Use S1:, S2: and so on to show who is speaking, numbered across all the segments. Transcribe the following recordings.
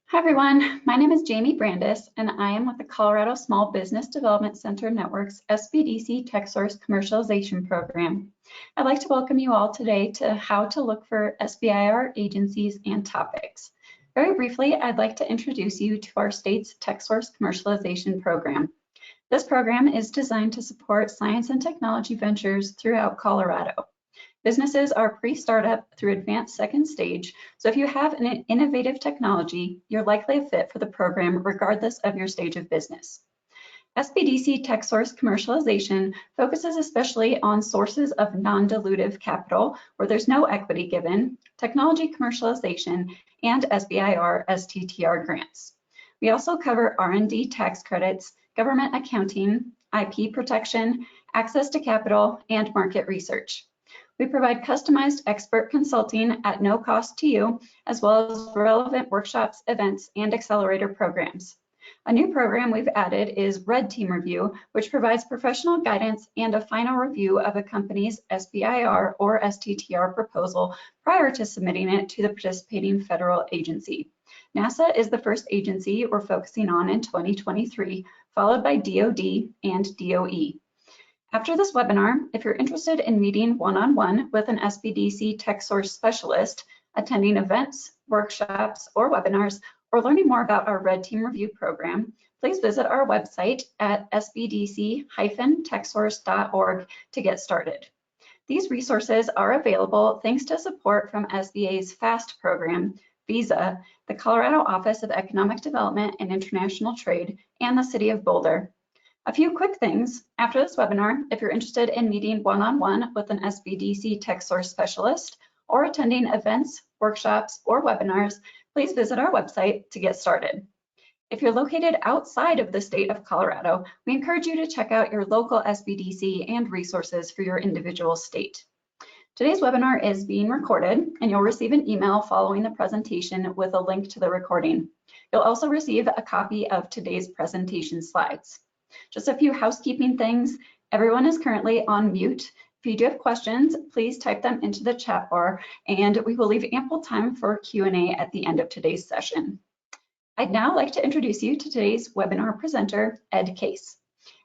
S1: Hi everyone, my name is Jamie Brandis and I am with the Colorado Small Business Development Center Network's SBDC TechSource Commercialization Program. I'd like to welcome you all today to how to look for SBIR agencies and topics. Very briefly, I'd like to introduce you to our state's TechSource Commercialization Program. This program is designed to support science and technology ventures throughout Colorado. Businesses are pre-startup through advanced second stage, so if you have an innovative technology, you're likely a fit for the program regardless of your stage of business. SBDC TechSource Commercialization focuses especially on sources of non-dilutive capital where there's no equity given, technology commercialization, and SBIR STTR grants. We also cover R&D tax credits, government accounting, IP protection, access to capital, and market research. We provide customized expert consulting at no cost to you, as well as relevant workshops, events, and accelerator programs. A new program we've added is Red Team Review, which provides professional guidance and a final review of a company's SBIR or STTR proposal prior to submitting it to the participating federal agency. NASA is the first agency we're focusing on in 2023, followed by DoD and DOE. After this webinar, if you're interested in meeting one-on-one with an SBDC TechSource specialist, attending events, workshops, or webinars, or learning more about our Red Team Review program, please visit our website at sbdc-techsource.org to get started. These resources are available thanks to support from SBA's FAST program, VISA, the Colorado Office of Economic Development and International Trade, and the City of Boulder. A few quick things. After this webinar, if you're interested in meeting one-on-one with an SBDC TechSource specialist or attending events, workshops, or webinars, please visit our website to get started. If you're located outside of the state of Colorado, we encourage you to check out your local SBDC and resources for your individual state. Today's webinar is being recorded, and you'll receive an email following the presentation with a link to the recording. You'll also receive a copy of today's presentation slides. Just a few housekeeping things. Everyone is currently on mute. If you do have questions, please type them into the chat bar, and we will leave ample time for Q&A at the end of today's session. I'd now like to introduce you to today's webinar presenter, Ed Case.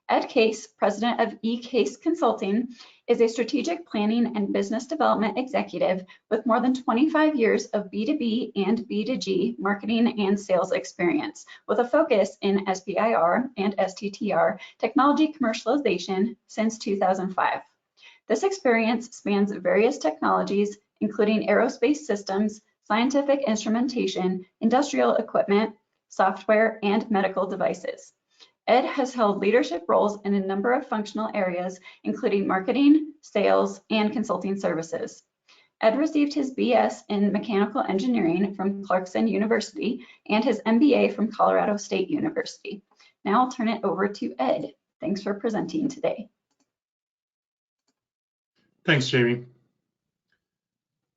S1: Ed Case, president of eCase Consulting, is a strategic planning and business development executive with more than 25 years of B2B and B2G marketing and sales experience, with a focus in SBIR and STTR technology commercialization since 2005. This experience spans various technologies, including aerospace systems, scientific instrumentation, industrial equipment, software, and medical devices. Ed has held leadership roles in a number of functional areas, including marketing, sales, and consulting services. Ed received his BS in mechanical engineering from Clarkson University and his MBA from Colorado State University. Now I'll turn it over to Ed. Thanks for presenting today.
S2: Thanks, Jamie.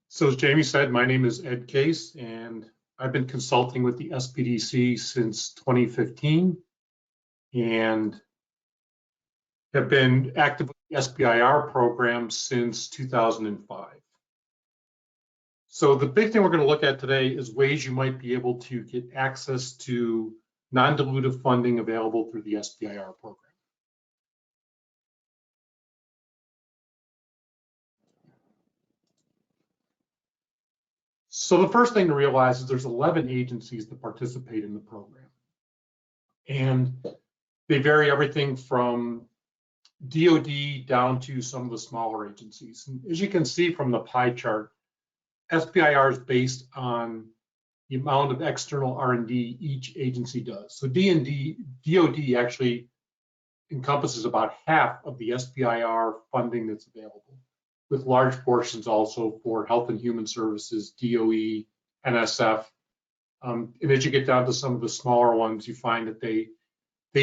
S2: So as Jamie said, my name is Ed Case, and I've been consulting with the SBDC since 2015. And have been active with the SBIR program since 2005. So the big thing we're going to look at today is ways you might be able to get access to non-dilutive funding available through the SBIR program. So the first thing to realize is there's 11 agencies that participate in the program. And they vary everything from DoD down to some of the smaller agencies. And as you can see from the pie chart, SBIR is based on the amount of external R&D each agency does. So DoD actually encompasses about half of the SBIR funding that's available, with large portions also for Health and Human Services, DOE, NSF. And as you get down to some of the smaller ones, you find that they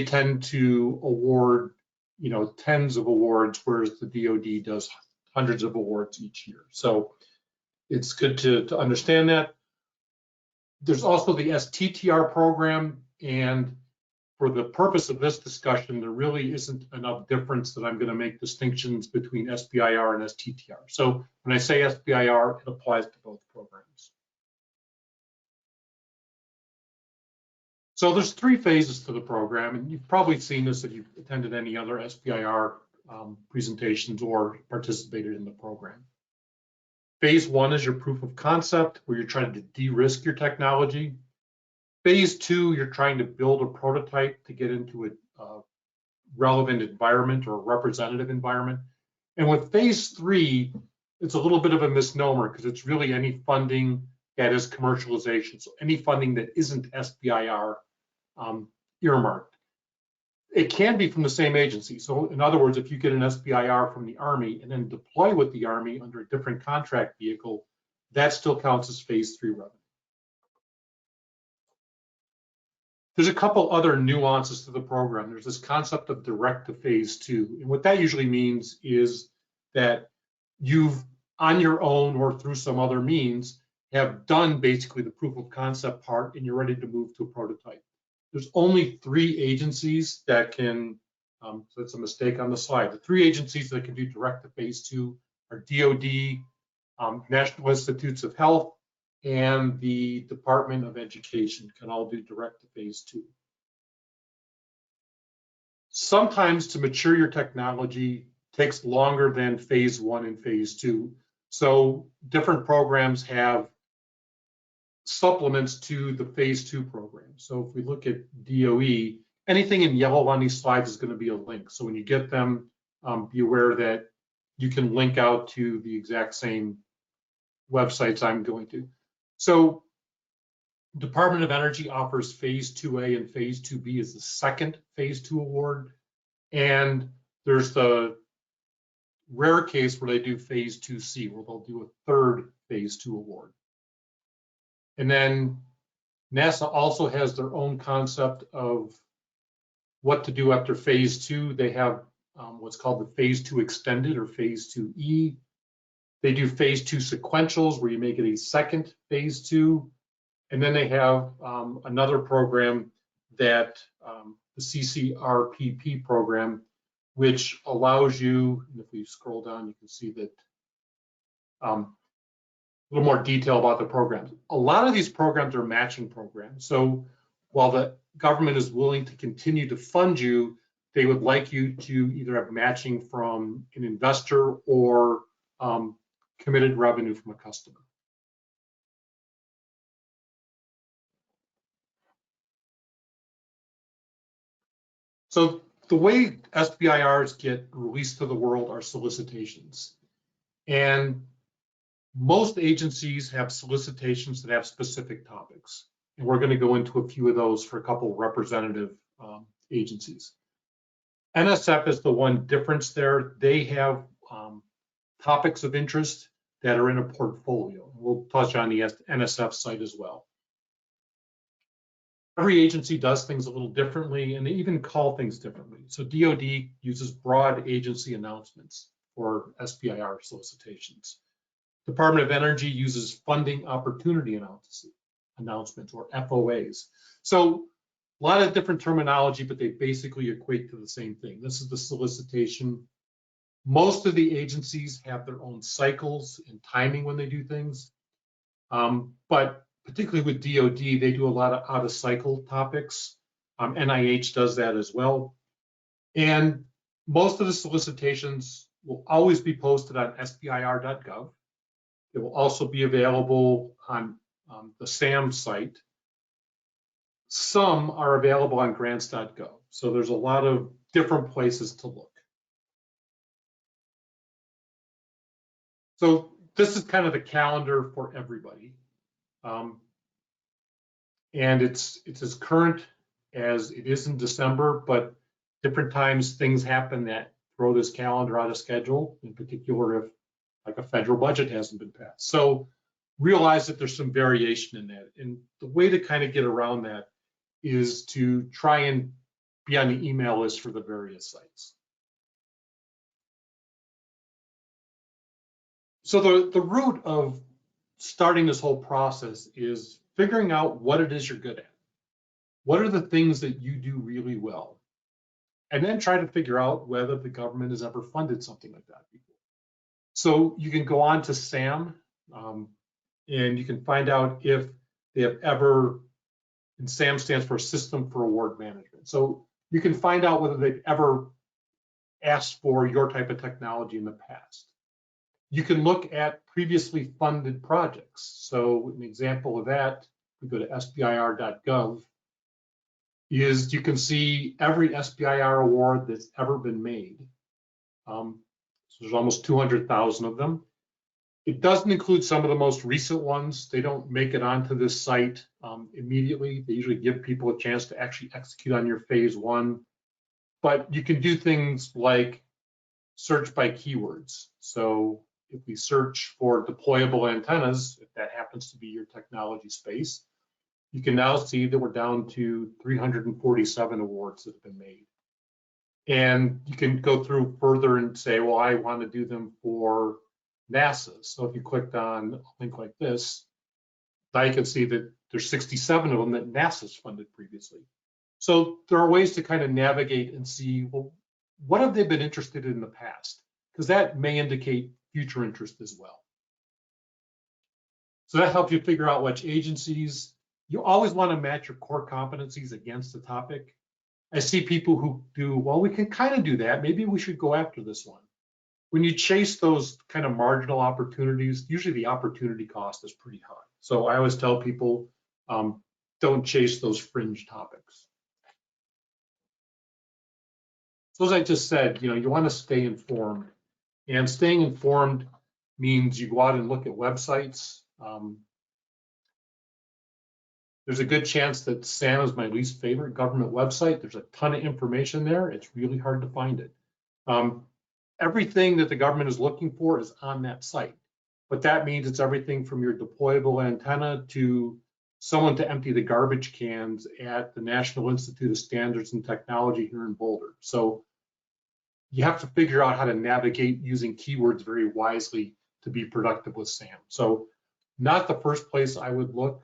S2: tend to award, tens of awards, whereas the DoD does hundreds of awards each year. So it's good to understand that. There's also the STTR program, and for the purpose of this discussion, there really isn't enough difference that I'm going to make distinctions between SBIR and STTR. So when I say SBIR, it applies to both programs. So there's 3 phases to the program, and you've probably seen this if you've attended any other SBIR presentations or participated in the program. Phase 1 is your proof of concept, where you're trying to de-risk your technology. Phase 2, you're trying to build a prototype to get into a relevant environment or a representative environment. And with phase 3, it's a little bit of a misnomer because it's really any funding that is commercialization. So any funding that isn't SBIR earmarked. It can be from the same agency. So in other words, if you get an SBIR from the Army and then deploy with the Army under a different contract vehicle, that still counts as phase 3 revenue. There's a couple other nuances to the program. There's this concept of direct to phase 2. And what that usually means is that you've, on your own or through some other means, have done basically the proof of concept part and you're ready to move to a prototype. There's only 3 agencies that can, so it's a mistake on the slide. The 3 agencies that can do direct to phase 2 are DoD, National Institutes of Health, and the Department of Education can all do direct to phase 2. Sometimes to mature your technology takes longer than phase 1 and phase 2. So different programs have supplements to the phase 2 program. So if we look at DOE, anything in yellow on these slides is going to be a link. So when you get them, be aware that you can link out to the exact same websites I'm going to. So Department of Energy offers phase 2A and phase 2B as the second phase 2 award. And there's the rare case where they do phase 2C, where they'll do a third phase 2 award. And then NASA also has their own concept of what to do after phase 2. They have what's called the phase 2 extended or phase 2E. They do phase 2 sequentials where you make it a second phase 2. And then they have another program that the CCRPP program, which allows you, and if we scroll down, you can see that a little more detail about the programs. A lot of these programs are matching programs. So while the government is willing to continue to fund you, they would like you to either have matching from an investor or committed revenue from a customer. So the way SBIRs get released to the world are solicitations. And most agencies have solicitations that have specific topics. And we're going to go into a few of those for a couple of representative agencies. NSF is the one difference there. They have topics of interest that are in a portfolio. We'll touch on the NSF site as well. Every agency does things a little differently, and they even call things differently. So DoD uses broad agency announcements for SBIR solicitations. Department of Energy uses funding opportunity announcements or FOAs. So a lot of different terminology, but they basically equate to the same thing. This is the solicitation. Most of the agencies have their own cycles and timing when they do things, but particularly with DoD, they do a lot of out-of-cycle topics. NIH does that as well. And most of the solicitations will always be posted on SBIR.gov. It will also be available on the SAM site. Some are available on grants.gov. So there's a lot of different places to look. So this is kind of the calendar for everybody. And it's as current as it is in December, but different times things happen that throw this calendar out of schedule, in particular if like a federal budget hasn't been passed. So realize that there's some variation in that. And the way to kind of get around that is to try and be on the email list for the various sites. So the root of starting this whole process is figuring out what it is you're good at. What are the things that you do really well? And then try to figure out whether the government has ever funded something like that before. So you can go on to SAM and you can find out if they have ever and SAM stands for System for Award Management. So you can find out whether they've ever asked for your type of technology in the past. You can look at previously funded projects. So an example of that, we go to SBIR.gov, is you can see every SBIR award that's ever been made. So there's almost 200,000 of them. It doesn't include some of the most recent ones. They don't make it onto this site immediately. They usually give people a chance to actually execute on your phase one. But you can do things like search by keywords. So if we search for deployable antennas, if that happens to be your technology space, you can now see that we're down to 347 awards that have been made. And you can go through further and say, well, I want to do them for NASA. So if you clicked on a link like this, now you can see that there's 67 of them that NASA's funded previously. So there are ways to kind of navigate and see, well, what have they been interested in the past? Because that may indicate future interest as well. So that helps you figure out which agencies. You always want to match your core competencies against the topic. I see people who do, well, we can kind of do that. Maybe we should go after this one. When you chase those kind of marginal opportunities, usually the opportunity cost is pretty high. So I always tell people, don't chase those fringe topics. So as I just said, you want to stay informed. And staying informed means you go out and look at websites. There's a good chance that SAM is my least favorite government website. There's a ton of information there. It's really hard to find it. Everything that the government is looking for is on that site. But that means it's everything from your deployable antenna to someone to empty the garbage cans at the National Institute of Standards and Technology here in Boulder. So you have to figure out how to navigate using keywords very wisely to be productive with SAM. So not the first place I would look.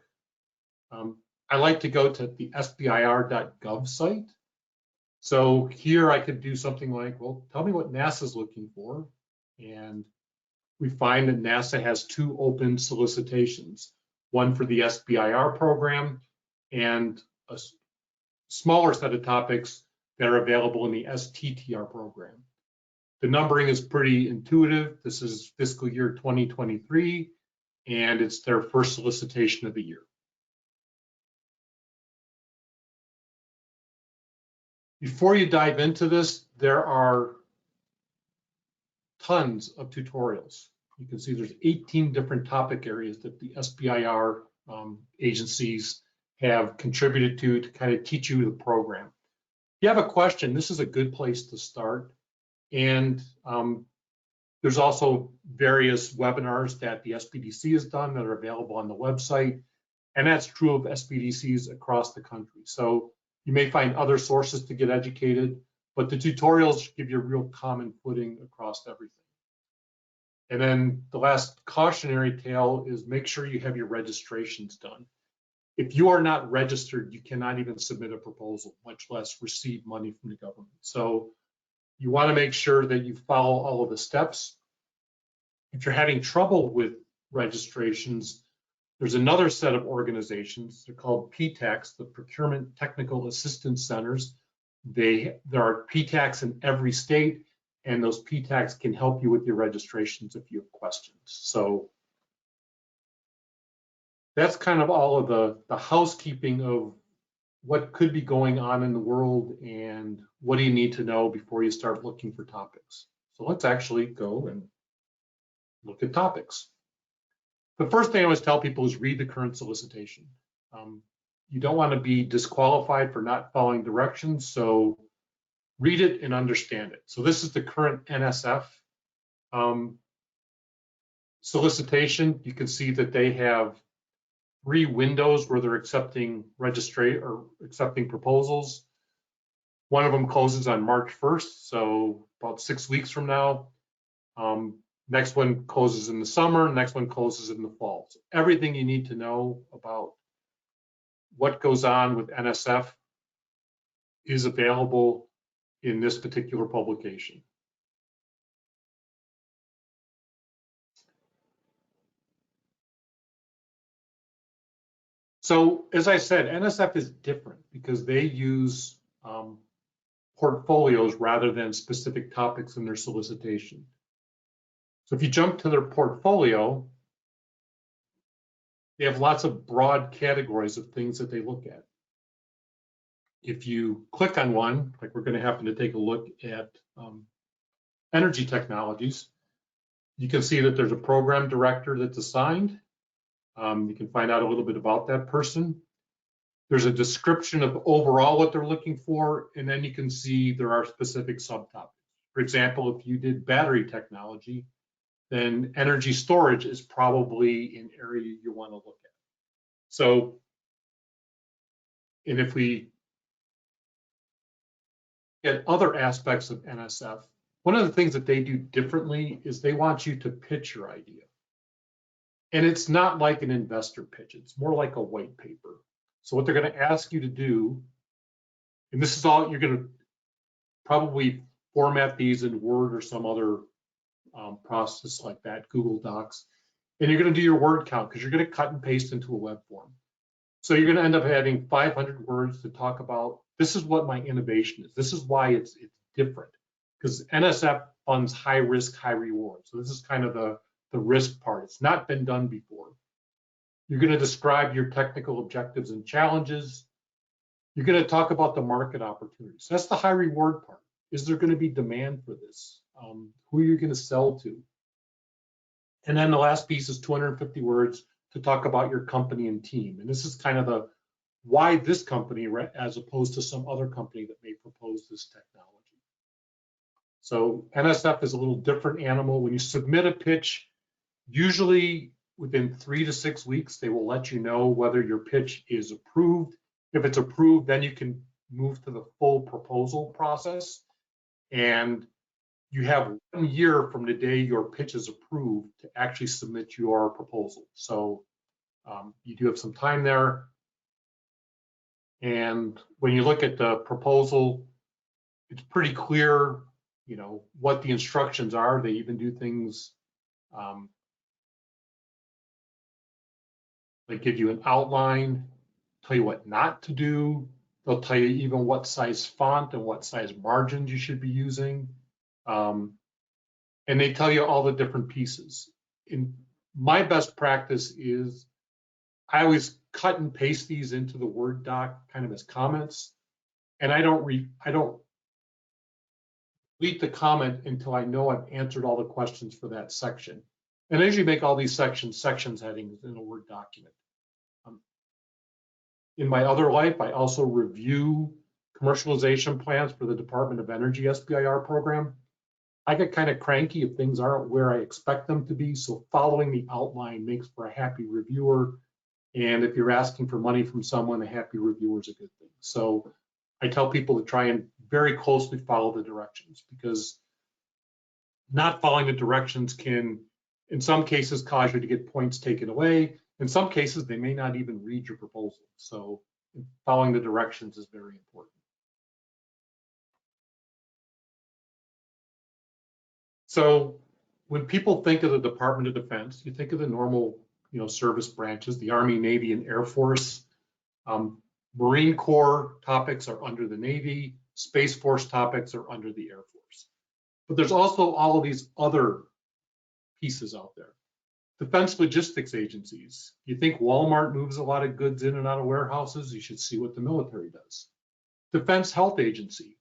S2: I like to go to the SBIR.gov site. So here I could do something like, well, tell me what NASA's looking for. And we find that NASA has 2 open solicitations, one for the SBIR program and a smaller set of topics that are available in the STTR program. The numbering is pretty intuitive. This is fiscal year 2023, and it's their first solicitation of the year. Before you dive into this, there are tons of tutorials. You can see there's 18 different topic areas that the SBIR agencies have contributed to kind of teach you the program. If you have a question, this is a good place to start. And there's also various webinars that the SBDC has done that are available on the website. And that's true of SBDCs across the country. So you may find other sources to get educated, but the tutorials give you a real common footing across everything. And then the last cautionary tale is make sure you have your registrations done. If you are not registered, you cannot even submit a proposal, much less receive money from the government. So you want to make sure that you follow all of the steps. If you're having trouble with registrations, there's another set of organizations. They're called PTACs, the Procurement Technical Assistance Centers. There are PTACs in every state, and those PTACs can help you with your registrations if you have questions. So that's kind of all of the housekeeping of what could be going on in the world and what do you need to know before you start looking for topics. So let's actually go and look at topics. The first thing I always tell people is read the current solicitation. You don't want to be disqualified for not following directions, so read it and understand it. So this is the current NSF solicitation. You can see that they have 3 windows where they're accepting proposals. One of them closes on March 1st, so about 6 weeks from now. Next one closes in the summer, next one closes in the fall. So everything you need to know about what goes on with NSF is available in this particular publication. So as I said, NSF is different because they use portfolios rather than specific topics in their solicitation. So if you jump to their portfolio, they have lots of broad categories of things that they look at. If you click on one, like we're going to happen to take a look at energy technologies, you can see that there's a program director that's assigned. You can find out a little bit about that person. There's a description of overall what they're looking for, and then you can see there are specific subtopics. For example, if you did battery technology, then energy storage is probably an area you want to look at. So, and if we get other aspects of NSF, one of the things that they do differently is they want you to pitch your idea. And it's not like an investor pitch, it's more like a white paper. So what they're going to ask you to do, and this is all, you're going to probably format these in Word or some other process like that, Google Docs, and you're going to do your word count because you're going to cut and paste into a web form. So you're going to end up having 500 words to talk about, this is what my innovation is. This is why it's different, because NSF funds high risk, high reward. So this is kind of the risk part. It's not been done before. You're going to describe your technical objectives and challenges. You're going to talk about the market opportunities. That's the high reward part. Is there going to be demand for this? Who are you going to sell to? And then the last piece is 250 words to talk about your company and team. And this is kind of the why this company as opposed to some other company that may propose this technology. So NSF is a little different animal. When you submit a pitch, usually within 3 to 6 weeks, they will let you know whether your pitch is approved. If it's approved, then you can move to the full proposal process. And you have 1 year from the day your pitch is approved to actually submit your proposal. So you do have some time there. And when you look at the proposal, it's pretty clear, you know, what the instructions are. They even do things they give you an outline, tell you what not to do. They'll tell you even what size font and what size margins you should be using. And they tell you all the different pieces. In my best practice is I always cut and paste these into the Word doc kind of as comments. And I don't delete the comment until I know I've answered all the questions for that section. And I usually make all these sections headings in a Word document. In my other life, I also review commercialization plans for the Department of Energy SBIR program. I get kind of cranky if things aren't where I expect them to be, so following the outline makes for a happy reviewer. And if you're asking for money from someone, a happy reviewer is a good thing. So I tell people to try and very closely follow the directions, because not following the directions can, in some cases, cause you to get points taken away. In some cases, they may not even read your proposal. So following the directions is very important. So when people think of the Department of Defense, you think of the normal, you know, service branches, the Army, Navy, and Air Force. Marine Corps topics are under the Navy. Space Force topics are under the Air Force. But there's also all of these other pieces out there. Defense logistics agencies. You think Walmart moves a lot of goods in and out of warehouses? You should see what the military does. Defense Health Agency.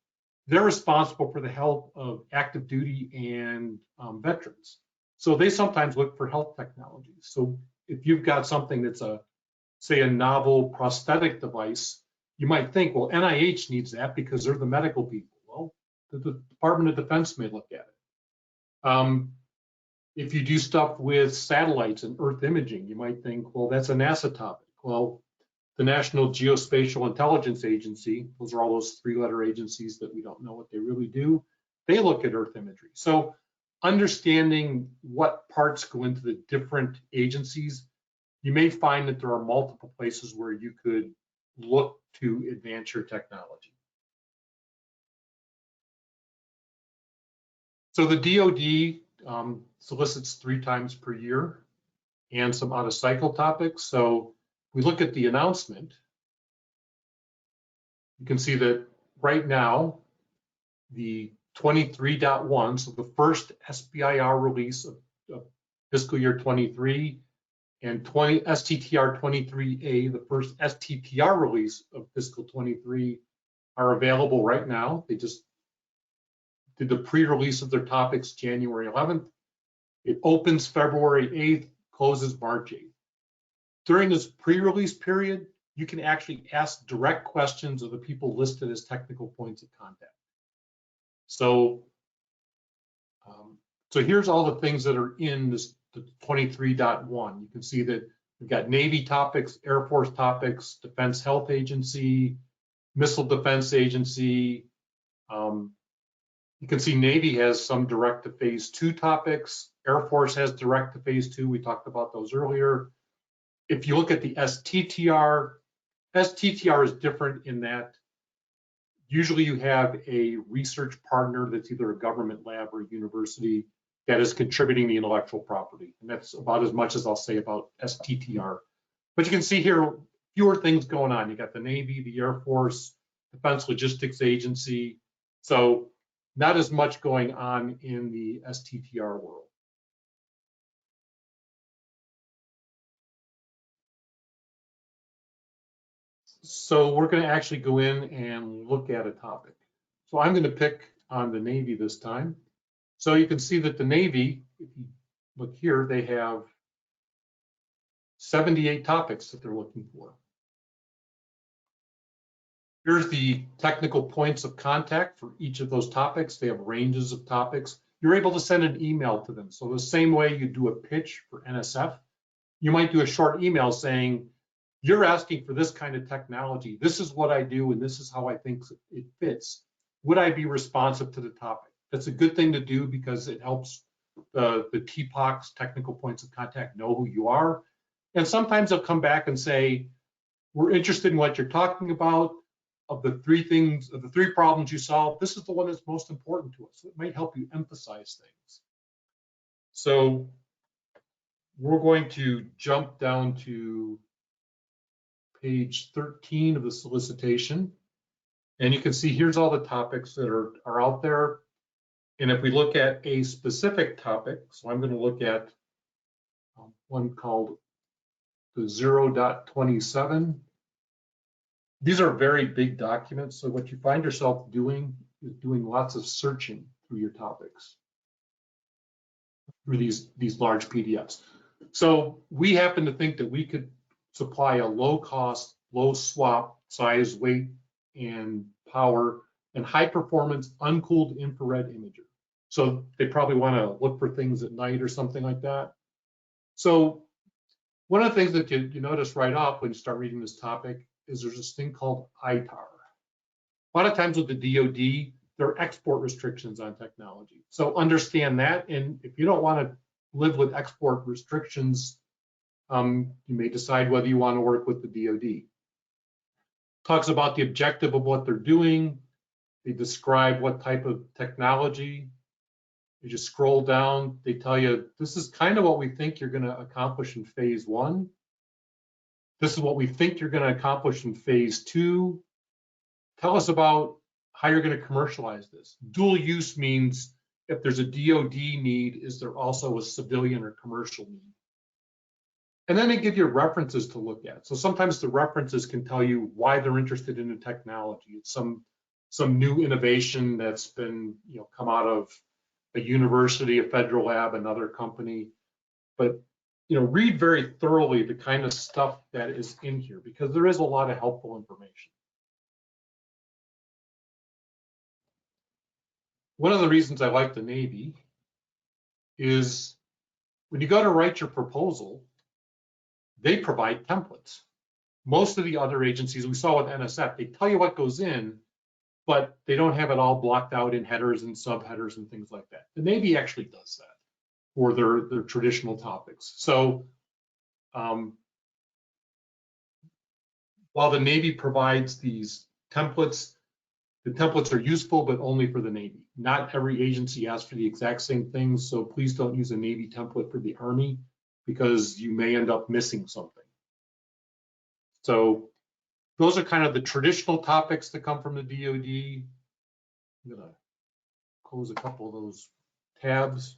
S2: They're responsible for the health of active duty and veterans. So they sometimes look for health technologies. So if you've got something that's say a novel prosthetic device, you might think, well, NIH needs that because they're the medical people. Well, the Department of Defense may look at it. If you do stuff with satellites and Earth imaging, you might think, well, that's a NASA topic. Well, the National Geospatial Intelligence Agency, those are all those 3-letter agencies that we don't know what they really do. They look at Earth imagery. So understanding what parts go into the different agencies, you may find that there are multiple places where you could look to advance your technology. So the DoD solicits 3 times per year and some out-of-cycle topics. So we look at the announcement, you can see that right now, the 23.1, so the first SBIR release of fiscal year 23, and STTR 23A, the first STTR release of fiscal 23, are available right now. They just did the pre-release of their topics January 11th. It opens February 8th, closes March 8th. During this pre-release period, you can actually ask direct questions of the people listed as technical points of contact. So, so here's all the things that are in this the 23.1. You can see that we've got Navy topics, Air Force topics, Defense Health Agency, Missile Defense Agency. You can see Navy has some direct to phase 2 topics. Air Force has direct to phase 2. We talked about those earlier. If you look at the STTR is different in that usually you have a research partner that's either a government lab or a university that is contributing the intellectual property. And that's about as much as I'll say about STTR. But you can see here, fewer things going on. You got the Navy, the Air Force, Defense Logistics Agency. So not as much going on in the STTR world. So we're going to actually go in and look at a topic. So I'm going to pick on the Navy this time. So you can see that the Navy, if you look here, they have 78 topics that they're looking for. Here's the technical points of contact for each of those topics. They have ranges of topics. You're able to send an email to them. So the same way you do a pitch for NSF, you might do a short email saying, you're asking for this kind of technology. This is what I do, and this is how I think it fits. Would I be responsive to the topic? That's a good thing to do because it helps the TPOCs, technical points of contact, know who you are. And sometimes they'll come back and say, we're interested in what you're talking about. Of the 3 things, of the 3 problems you solve, this is the one that's most important to us. It might help you emphasize things. So we're going to jump down to page 13 of the solicitation. And you can see here's all the topics that are out there. And if we look at a specific topic, so I'm going to look at one called the 0.27. These are very big documents, so what you find yourself doing is doing lots of searching through your topics, through these large PDFs. So we happen to think that we could supply a low cost, low swap, size, weight, and power, and high performance uncooled infrared imager. So they probably want to look for things at night or something like that. So one of the things that you notice right off when you start reading this topic is there's this thing called ITAR. A lot of times with the DoD, there are export restrictions on technology. So understand that, and if you don't want to live with export restrictions, you may decide whether you want to work with the DoD. Talks about the objective of what they're doing. They describe what type of technology. You just scroll down, they tell you, this is kind of what we think you're going to accomplish in phase 1. This is what we think you're going to accomplish in phase 2. Tell us about how you're going to commercialize this. Dual use means if there's a DoD need, is there also a civilian or commercial need? And then they give you references to look at. So sometimes the references can tell you why they're interested in the technology. It's some new innovation that's been come out of a university, a federal lab, another company. But read very thoroughly the kind of stuff that is in here because there is a lot of helpful information. One of the reasons I like the Navy is when you go to write your proposal, they provide templates. Most of the other agencies, we saw with NSF, they tell you what goes in, but they don't have it all blocked out in headers and subheaders and things like that. The Navy actually does that for their traditional topics. So while the Navy provides these templates, the templates are useful, but only for the Navy. Not every agency asks for the exact same things, so please don't use a Navy template for the Army because you may end up missing something. So those are kind of the traditional topics that come from the DoD. I'm gonna close a couple of those tabs.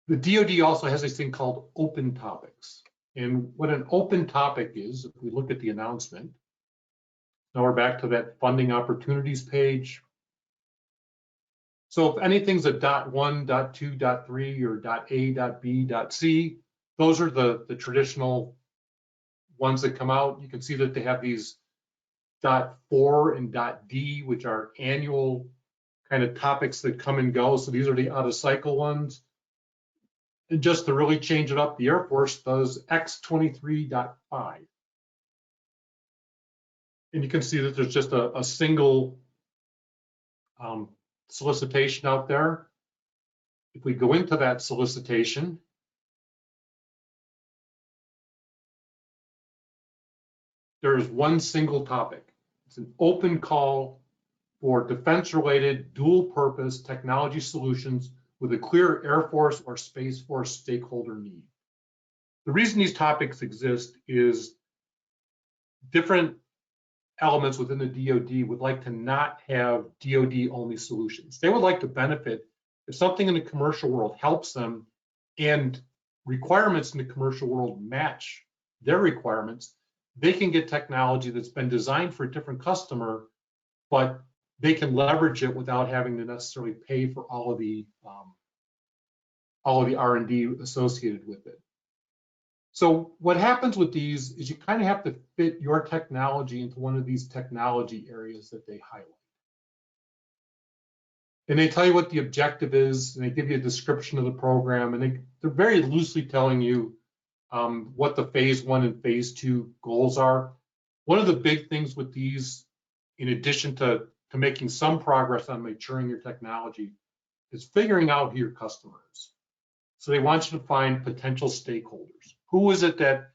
S2: The DoD also has this thing called open topics. And what an open topic is, if we look at the announcement, now we're back to that funding opportunities page. So if anything's a .1, .2, .3, or .A, .B, .C, those are the traditional ones that come out. You can see that they have these .4 and .D, which are annual kind of topics that come and go. So these are the out of cycle ones. And just to really change it up, the Air Force does X23.5. And you can see that there's just a single solicitation out there. If we go into that solicitation, there is one single topic. It's an open call for defense-related dual-purpose technology solutions with a clear Air Force or Space Force stakeholder need. The reason these topics exist is different elements within the DoD would like to not have DoD-only solutions. They would like to benefit if something in the commercial world helps them and requirements in the commercial world match their requirements, they can get technology that's been designed for a different customer, but they can leverage it without having to necessarily pay for all of the R&D associated with it. So what happens with these is you kind of have to fit your technology into one of these technology areas that they highlight. And they tell you what the objective is, and they give you a description of the program, and they're very loosely telling you what the phase 1 and phase 2 goals are. One of the big things with these, in addition to making some progress on maturing your technology, is figuring out who your customer is. So they want you to find potential stakeholders. Who is it that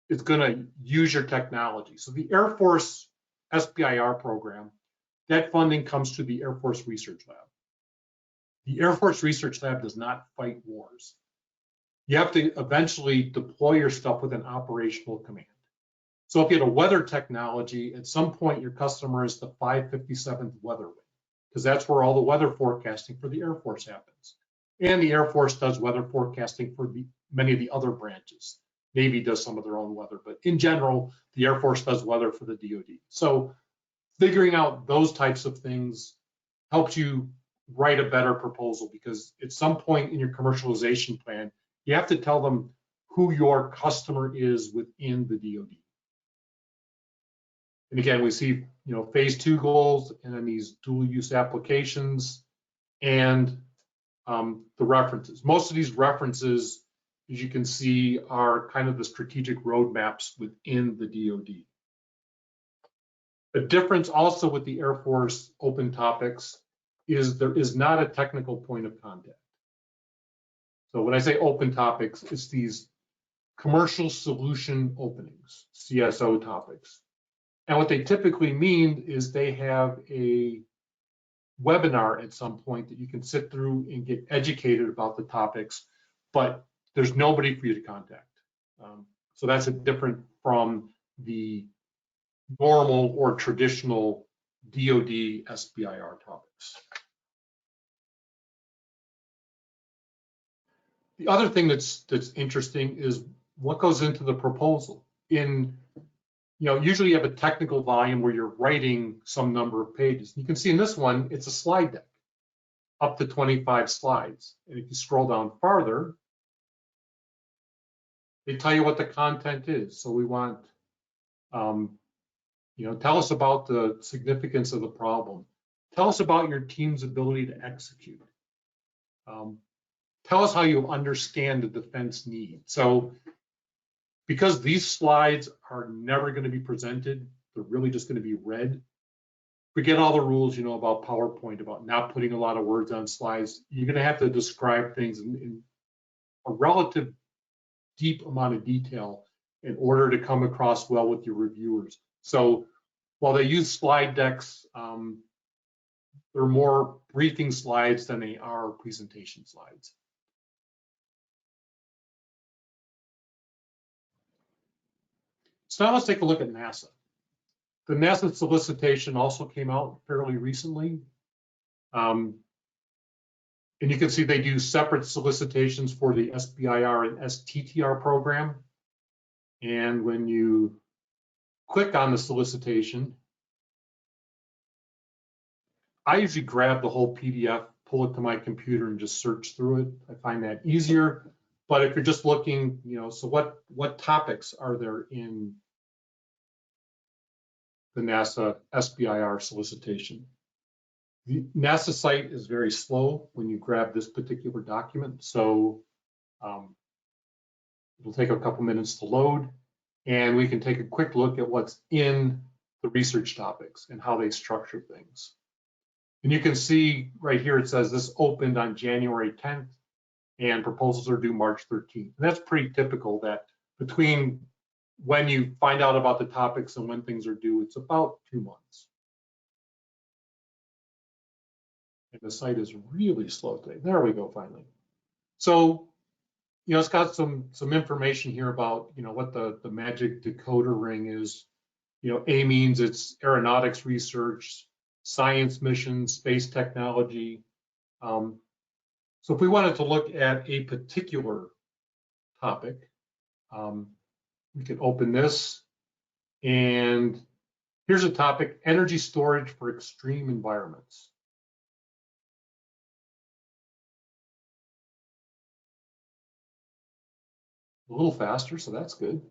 S2: is going to use your technology? So the Air Force SBIR program, that funding comes to the Air Force Research Lab. The Air Force Research Lab does not fight wars. You have to eventually deploy your stuff with an operational command. So if you had a weather technology, at some point your customer is the 557th Weather Wing, because that's where all the weather forecasting for the Air Force happens. And the Air Force does weather forecasting for many of the other branches. Navy does some of their own weather, but in general, the Air Force does weather for the DoD. So figuring out those types of things helps you write a better proposal, because at some point in your commercialization plan, you have to tell them who your customer is within the DoD. And again, we see, phase 2 goals, and then these dual use applications, and the references. Most of these references, as you can see, are kind of the strategic roadmaps within the DoD. The difference also with the Air Force open topics is there is not a technical point of contact. So when I say open topics, it's these commercial solution openings, CSO topics. And what they typically mean is they have a webinar at some point that you can sit through and get educated about the topics, but there's nobody for you to contact. So that's different from the normal or traditional DoD SBIR topics. The other thing that's interesting is what goes into the proposal. Usually you have a technical volume where you're writing some number of pages. You can see in this one, it's a slide deck, up to 25 slides. And if you scroll down farther, they tell you what the content is. So we want, tell us about the significance of the problem. Tell us about your team's ability to execute. Tell us how you understand the defense need. So because these slides are never going to be presented, they're really just going to be read. Forget all the rules, about PowerPoint, about not putting a lot of words on slides. You're going to have to describe things in a relative deep amount of detail in order to come across well with your reviewers. So while they use slide decks, they're more briefing slides than they are presentation slides. So now let's take a look at NASA. The NASA solicitation also came out fairly recently. And you can see they do separate solicitations for the SBIR and STTR program. And when you click on the solicitation, I usually grab the whole PDF, pull it to my computer and just search through it. I find that easier. But if you're just looking, so what topics are there in the NASA SBIR solicitation? The NASA site is very slow when you grab this particular document. So it'll take a couple minutes to load, and we can take a quick look at what's in the research topics and how they structure things. And you can see right here, it says this opened on January 10th and proposals are due March 13th. And that's pretty typical that between when you find out about the topics and when things are due, it's about 2 months. And the site is really slow today. There we go, finally. So, it's got some information here about, what the magic decoder ring is. A means it's aeronautics research, science missions, space technology. So if we wanted to look at a particular topic, we could open this, and here's a topic: energy storage for extreme environments. A little faster, so that's good.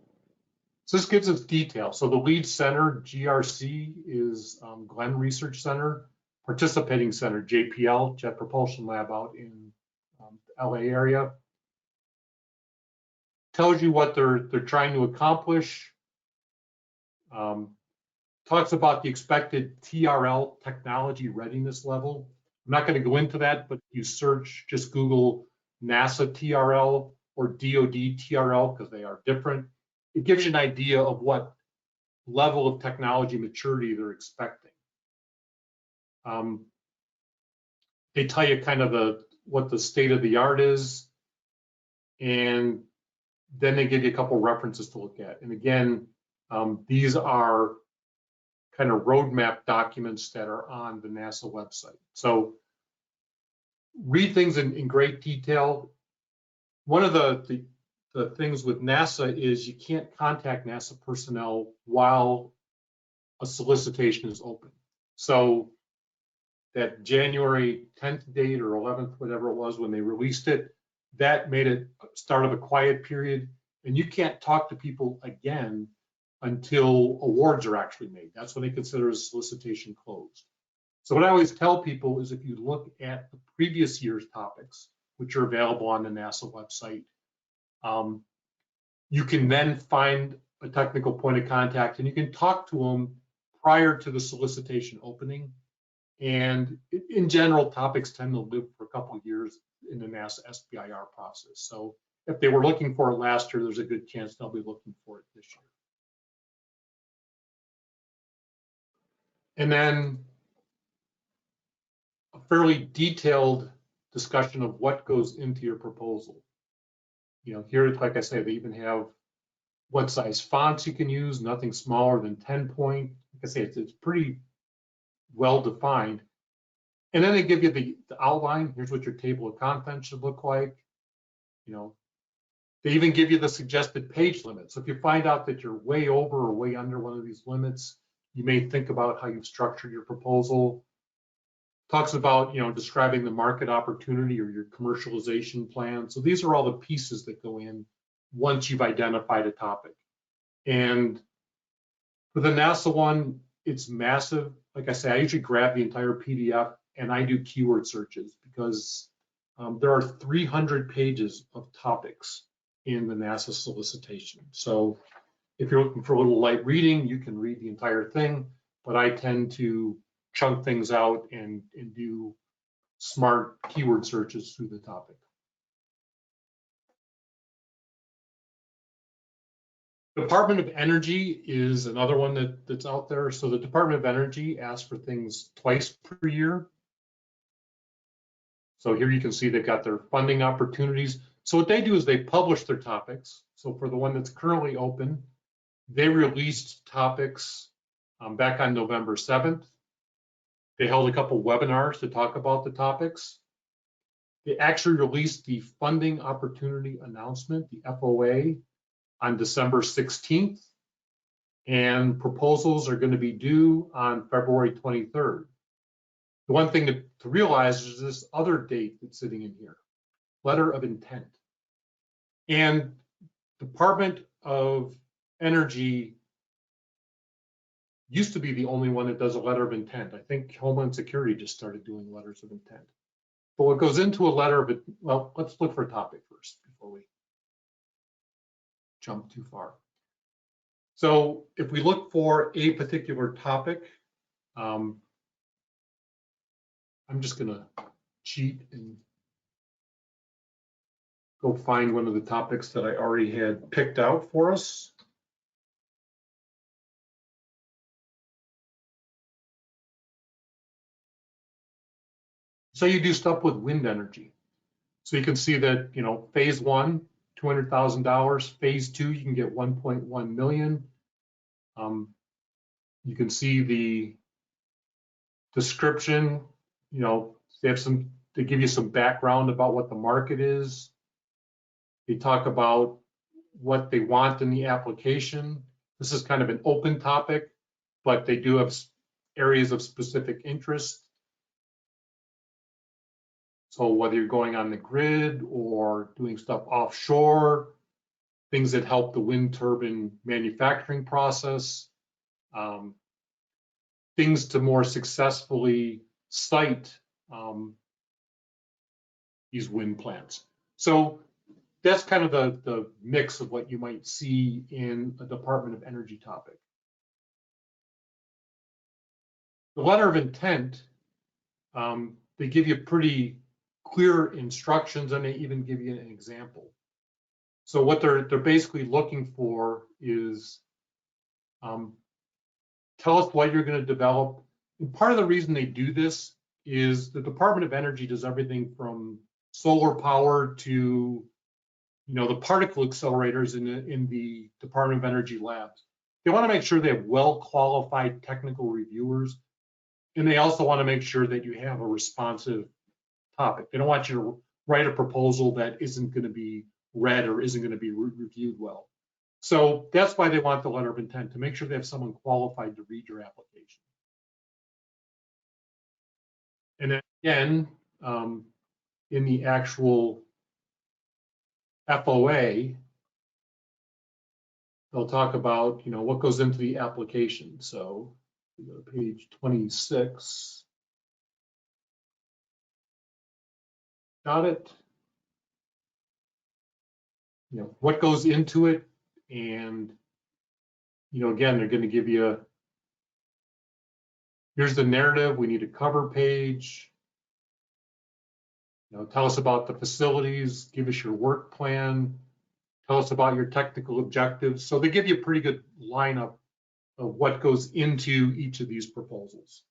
S2: So this gives us detail. So the lead center, GRC, is Glenn Research Center. Participating center, JPL, Jet Propulsion Lab, out in the LA area. Tells you what they're trying to accomplish. Talks about the expected TRL, technology readiness level. I'm not going to go into that, but you search, just Google NASA TRL or DoD TRL, because they are different. It gives you an idea of what level of technology maturity they're expecting. They tell you kind of what the state of the art is, and then they give you a couple references to look at. And again, these are kind of roadmap documents that are on the NASA website. So read things in great detail. One of the things with NASA is you can't contact NASA personnel while a solicitation is open. So that January 10th date or 11th, whatever it was when they released it, that made it start of a quiet period. And you can't talk to people again until awards are actually made. That's when they consider a solicitation closed. So what I always tell people is if you look at the previous year's topics, which are available on the NASA website, you can then find a technical point of contact and you can talk to them prior to the solicitation opening. And in general, topics tend to live for a couple of years in the NASA SBIR process. So if they were looking for it last year, there's a good chance they'll be looking for it this year. And then a fairly detailed discussion of what goes into your proposal. Here, like I say, they even have what size fonts you can use, nothing smaller than 10 point. Like I say, it's pretty well defined. And then they give you the outline. Here's what your table of contents should look like. They even give you the suggested page limit. So if you find out that you're way over or way under one of these limits, you may think about how you've structured your proposal. Talks about, describing the market opportunity or your commercialization plan. So these are all the pieces that go in once you've identified a topic. And for the NASA one, it's massive. Like I say, I usually grab the entire PDF and I do keyword searches because there are 300 pages of topics in the NASA solicitation. So if you're looking for a little light reading, you can read the entire thing, but I tend to chunk things out and do smart keyword searches through the topic. Department of Energy is another one that's out there. So the Department of Energy asks for things twice per year. So here you can see they've got their funding opportunities. So what they do is they publish their topics. So for the one that's currently open, They released topics back on November 7th. They held a couple webinars to talk about the topics. They actually released the funding opportunity announcement, the FOA, on December 16th. And proposals are going to be due on February 23rd. The one thing to realize is this other date that's sitting in here, letter of intent. And Department of Energy used to be the only one that does a letter of intent. I think Homeland Security just started doing letters of intent. But what goes into a letter of it, well, let's look for a topic first before we jump too far. So if we look for a particular topic, I'm just going to cheat and go find one of the topics that I already had picked out for us. So you do stuff with wind energy. So you can see that, you know, phase one, $200,000. Phase two, you can get 1.1 million. You can see the description. You know, they give you some background about what the market is. They talk about what they want in the application. This is kind of an open topic, but they do have areas of specific interest. So whether you're going on the grid or doing stuff offshore, things that help the wind turbine manufacturing process, things to more successfully site these wind plants. So that's kind of the mix of what you might see in a Department of Energy topic. The letter of intent, they give you pretty clear instructions, and they even give you an example. So what they're basically looking for is tell us what you're going to develop. And part of the reason they do this is the Department of Energy does everything from solar power to, you know, the particle accelerators in the Department of Energy labs. They want to make sure they have well-qualified technical reviewers, and they also want to make sure that you have a responsive topic. They don't want you to write a proposal that isn't going to be read or isn't going to be reviewed well. So that's why they want the letter of intent, to make sure they have someone qualified to read your application. And then again, in the actual FOA, they'll talk about, you know, what goes into the application. So we go to page 26. Got it? You know, what goes into it, and, you know, again, they're going to give you, here's the narrative, we need a cover page. You know, tell us about the facilities, give us your work plan, tell us about your technical objectives. So they give you a pretty good lineup of what goes into each of these proposals.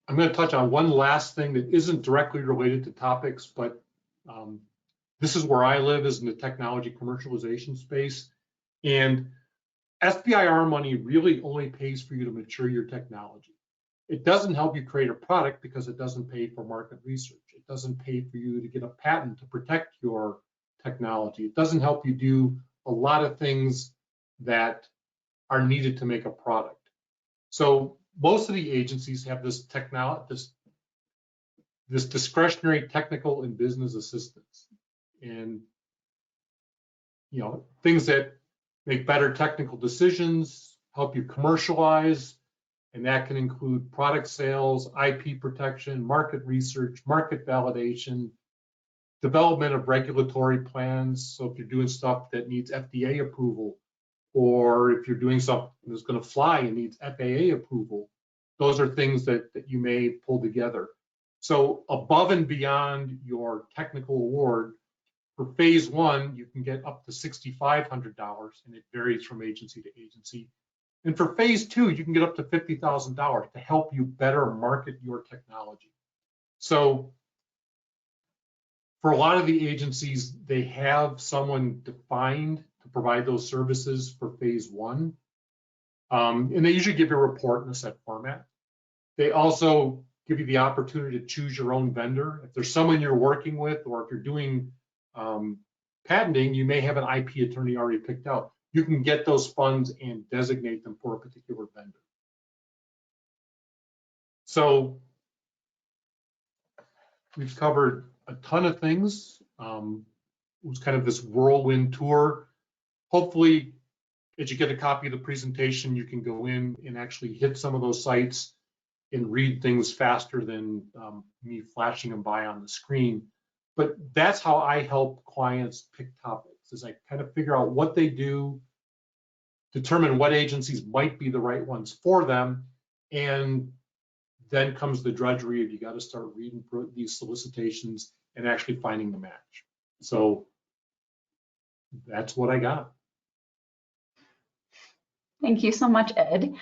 S2: I'm going to touch on one last thing that isn't directly related to topics, but this is where I live, is in the technology commercialization space. And SBIR money really only pays for you to mature your technology. It doesn't help you create a product because it doesn't pay for market research. It doesn't pay for you to get a patent to protect your technology. It doesn't help you do a lot of things that are needed to make a product. So most of the agencies have this discretionary technical and business assistance, and, you know, things that make better technical decisions, help you commercialize, and that can include product sales, IP protection, market research, market validation, development of regulatory plans. So if you're doing stuff that needs FDA approval, or if you're doing something that's going to fly and needs FAA approval, those are things that you may pull together. So above and beyond your technical award, for phase one, you can get up to $6,500, and it varies from agency to agency. And for phase two, you can get up to $50,000 to help you better market your technology. So For a lot of the agencies, they have someone defined to provide those services for phase one. And they usually give you a report in a set format. They also give you the opportunity to choose your own vendor. If there's someone you're working with, or if you're doing patenting, you may have an IP attorney already picked out. You can get those funds and designate them for a particular vendor. So we've covered a ton of things. It was kind of this whirlwind tour. Hopefully, as you get a copy of the presentation, you can go in and actually hit some of those sites and read things faster than me flashing them by on the screen. But that's how I help clients pick topics, is I kind of figure out what they do, determine what agencies might be the right ones for them, and then comes the drudgery of you got to start reading these solicitations and actually finding the match. So that's what I got.
S1: Thank you so much, Ed.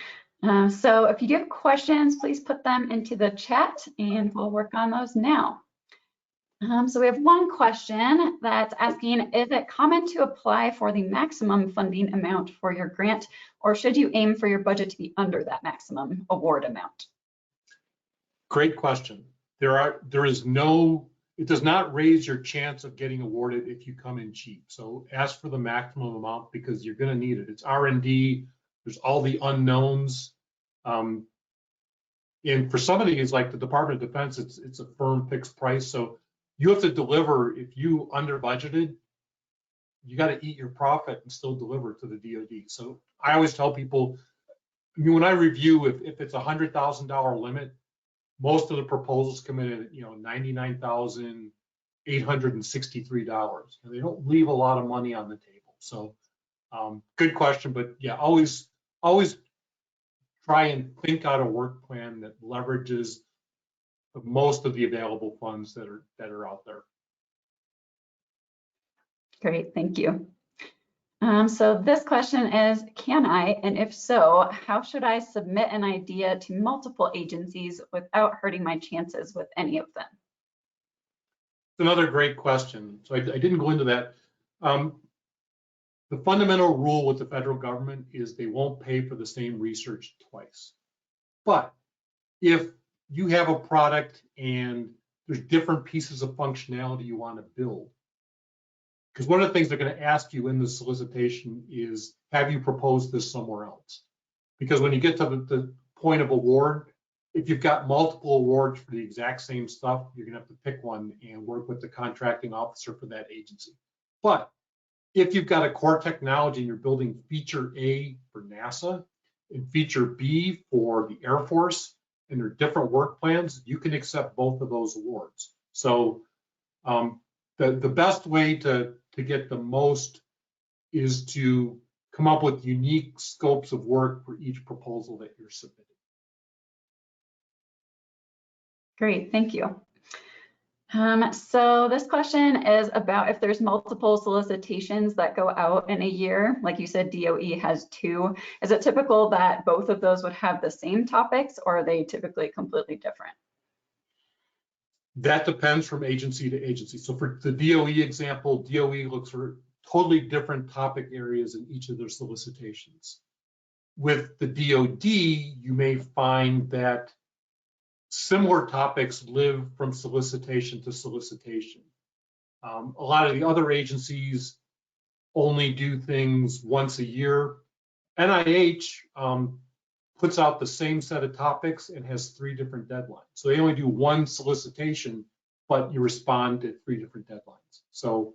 S1: So if you do have questions, please put them into the chat and we'll work on those now. So we have one question that's asking, is it common to apply for the maximum funding amount for your grant, or should you aim for your budget to be under that maximum award amount?
S2: Great question. It does not raise your chance of getting awarded if you come in cheap. So ask for the maximum amount because you're going to need it. It's R&D. There's all the unknowns. And for some of these, like the Department of Defense, it's a firm fixed price. So you have to deliver. If you under budgeted, you got to eat your profit and still deliver to the DoD. So I always tell people, I mean, when I review, if it's a $100,000 limit, most of the proposals come in at $99,863. They don't leave a lot of money on the table. So good question, but yeah, always try and think out a work plan that leverages most of the available funds that are out there.
S1: Great, thank you. So this question is, can I, and if so, how should I submit an idea to multiple agencies without hurting my chances with any of them?
S2: It's another great question. So I didn't go into that. The fundamental rule with the federal government is they won't pay for the same research twice. But if you have a product and there's different pieces of functionality you want to build, because one of the things they're going to ask you in the solicitation is, have you proposed this somewhere else? Because when you get to the point of award, if you've got multiple awards for the exact same stuff, you're going to have to pick one and work with the contracting officer for that agency. But if you've got a core technology and you're building feature A for NASA and feature B for the Air Force, and they're different work plans, you can accept both of those awards. So the best way to get the most is to come up with unique scopes of work for each proposal that you're submitting.
S1: Great, thank you. So this question is about if there's multiple solicitations that go out in a year, like you said, DOE has 2. Is it typical that both of those would have the same topics, or are they typically completely different?
S2: That depends from agency to agency. So for the DOE example, DOE looks for totally different topic areas in each of their solicitations. With the DoD, you may find that similar topics live from solicitation to solicitation. A lot of the other agencies only do things once a year. NIH puts out the same set of topics and has 3 different deadlines. So they only do 1 solicitation, but you respond at 3 different deadlines. So,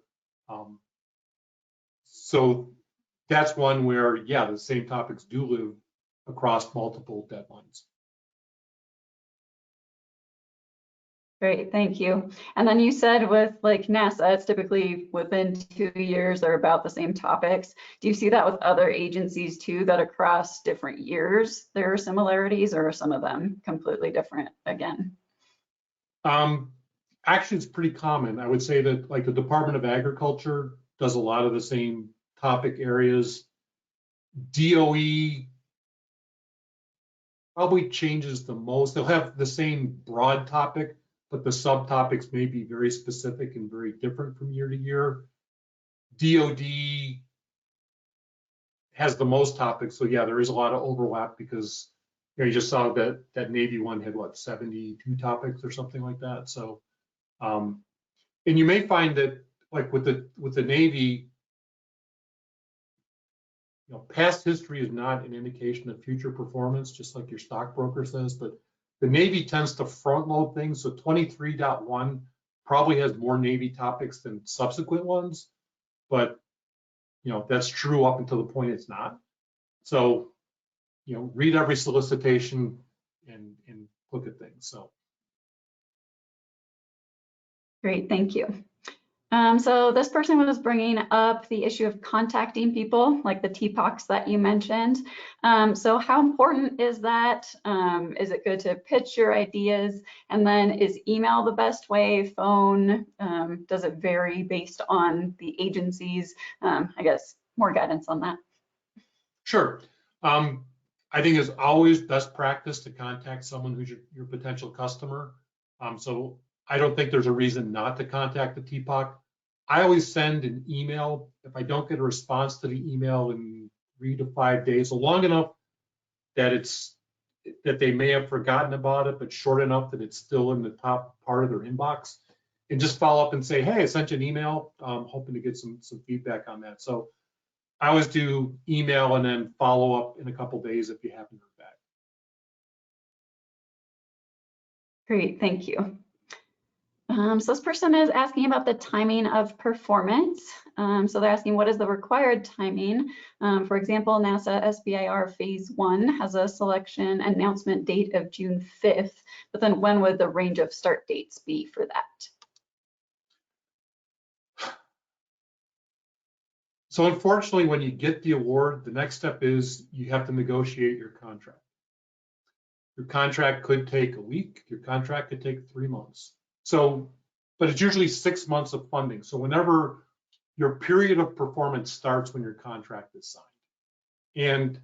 S2: so that's one where, yeah, the same topics do live across multiple deadlines.
S1: Great, thank you. And then you said with like NASA, it's typically within 2 years they're about the same topics. Do you see that with other agencies too, that across different years there are similarities, or are some of them completely different again?
S2: Actually, it's pretty common. I would say that like the Department of Agriculture does a lot of the same topic areas. DOE probably changes the most. They'll have the same broad topic, but the subtopics may be very specific and very different from year to year. DoD has the most topics, so yeah, there is a lot of overlap because you just saw that Navy one had what, 72 topics or something like that. So, and you may find that like with the Navy, past history is not an indication of future performance, just like your stockbroker says, but the Navy tends to front load things. So 23.1 probably has more Navy topics than subsequent ones, but that's true up until the point it's not. So, read every solicitation and look at things. So.
S1: Great, thank you. So this person was bringing up the issue of contacting people, like the TPOCs that you mentioned. So how important is that? Is it good to pitch your ideas? And then is email the best way, phone? Does it vary based on the agencies? I guess more guidance on that.
S2: Sure. I think it's always best practice to contact someone who's your potential customer. So I don't think there's a reason not to contact the TPOC. I always send an email. If I don't get a response to the email in 3 to 5 days, so long enough that they may have forgotten about it, but short enough that it's still in the top part of their inbox, and just follow up and say, hey, I sent you an email, hoping to get some feedback on that. So I always do email and then follow up in a couple days if you haven't heard back.
S1: Great, thank you. So this person is asking about the timing of performance. So they're asking, what is the required timing? For example, NASA SBIR phase 1 has a selection announcement date of June 5th, but then when would the range of start dates be for that?
S2: So unfortunately, when you get the award, the next step is you have to negotiate your contract. Your contract could take a week, your contract could take 3 months. So, but it's usually 6 months of funding. So whenever your period of performance starts when your contract is signed. And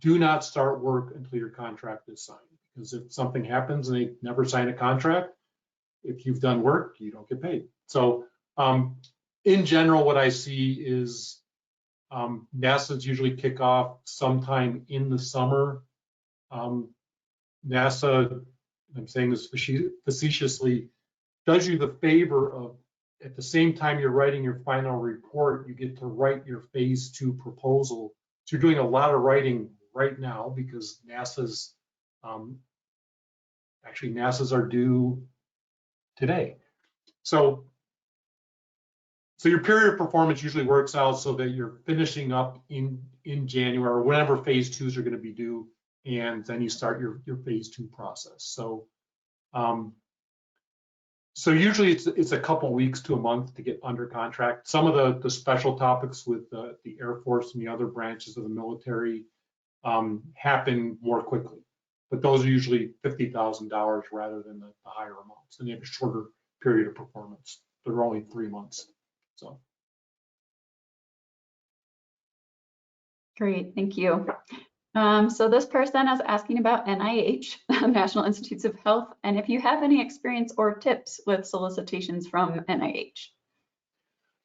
S2: do not start work until your contract is signed, because if something happens and they never sign a contract, if you've done work, you don't get paid. So in general, what I see is NASA's usually kick off sometime in the summer. NASA, I'm saying this facetiously, does you the favor of, at the same time you're writing your final report, you get to write your phase 2 proposal. So you're doing a lot of writing right now because NASA's are due today. So your period of performance usually works out so that you're finishing up in January or whenever phase 2s are going to be due, and then you start your phase 2 process. So so usually it's a couple weeks to a month to get under contract. Some of the special topics with the Air Force and the other branches of the military happen more quickly, but those are usually $50,000 rather than the higher amounts, and they have a shorter period of performance. They're only 3 months. So.
S1: Great, thank you. So this person is asking about NIH, National Institutes of Health, and if you have any experience or tips with solicitations from NIH.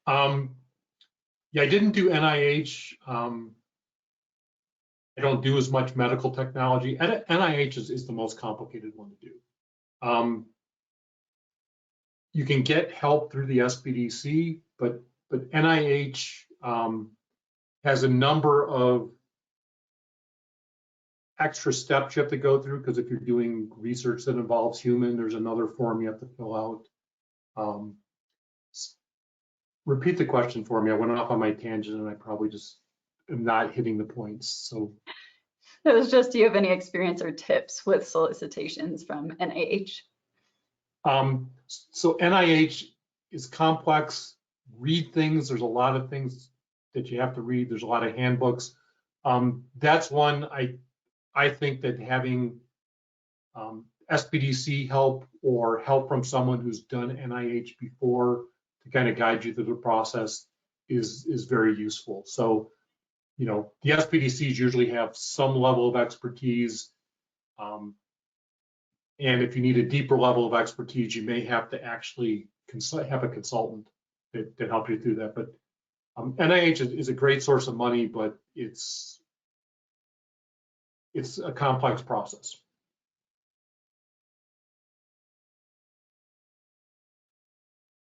S2: Yeah, I didn't do NIH. I don't do as much medical technology. NIH is the most complicated one to do. You can get help through the SBDC, but NIH has a number of extra steps you have to go through, because if you're doing research that involves human, there's another form you have to fill out. Repeat the question for me. I went off on my tangent and I probably just am not hitting the points. So
S1: it was just, do you have any experience or tips with solicitations from NIH?
S2: So NIH is complex. Read things. There's a lot of things that you have to read. There's a lot of handbooks. That's one I think that having SBDC help or help from someone who's done NIH before to kind of guide you through the process is very useful. So, the SBDCs usually have some level of expertise, And if you need a deeper level of expertise, you may have to actually have a consultant that help you through that. But NIH is a great source of money, but it's a complex process.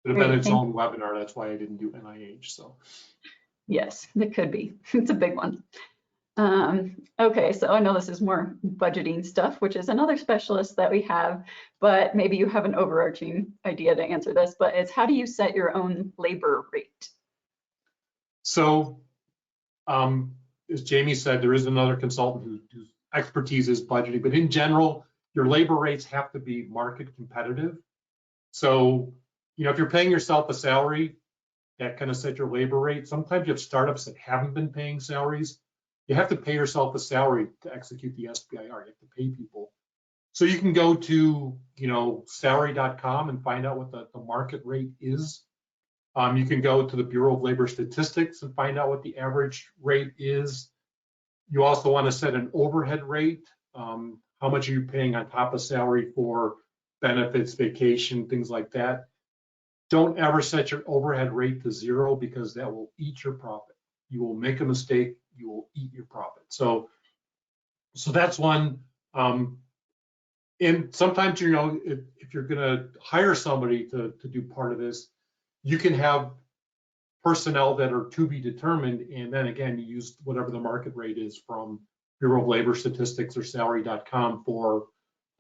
S2: It would have been its own webinar. That's why I didn't do NIH. So
S1: yes, it could be. It's a big one. Okay, so I know this is more budgeting stuff, which is another specialist that we have, but maybe you have an overarching idea to answer this, but it's how do you set your own labor rate?
S2: So as Jamie said, there is another consultant whose expertise is budgeting, but in general, your labor rates have to be market competitive. So, if you're paying yourself a salary, that kind of set your labor rate. Sometimes you have startups that haven't been paying salaries. You have to pay yourself a salary to execute the SBIR. You have to pay people. So you can go to, salary.com and find out what the market rate is. You can go to the Bureau of Labor Statistics and find out what the average rate is. You also want to set an overhead rate. How much are you paying on top of salary for benefits, vacation, things like that? Don't ever set your overhead rate to 0 because that will eat your profit. You will make a mistake, you will eat your profit. So that's one. And sometimes, if you're going to hire somebody to do part of this, you can have personnel that are to be determined, and then again, you use whatever the market rate is from Bureau of Labor Statistics or salary.com for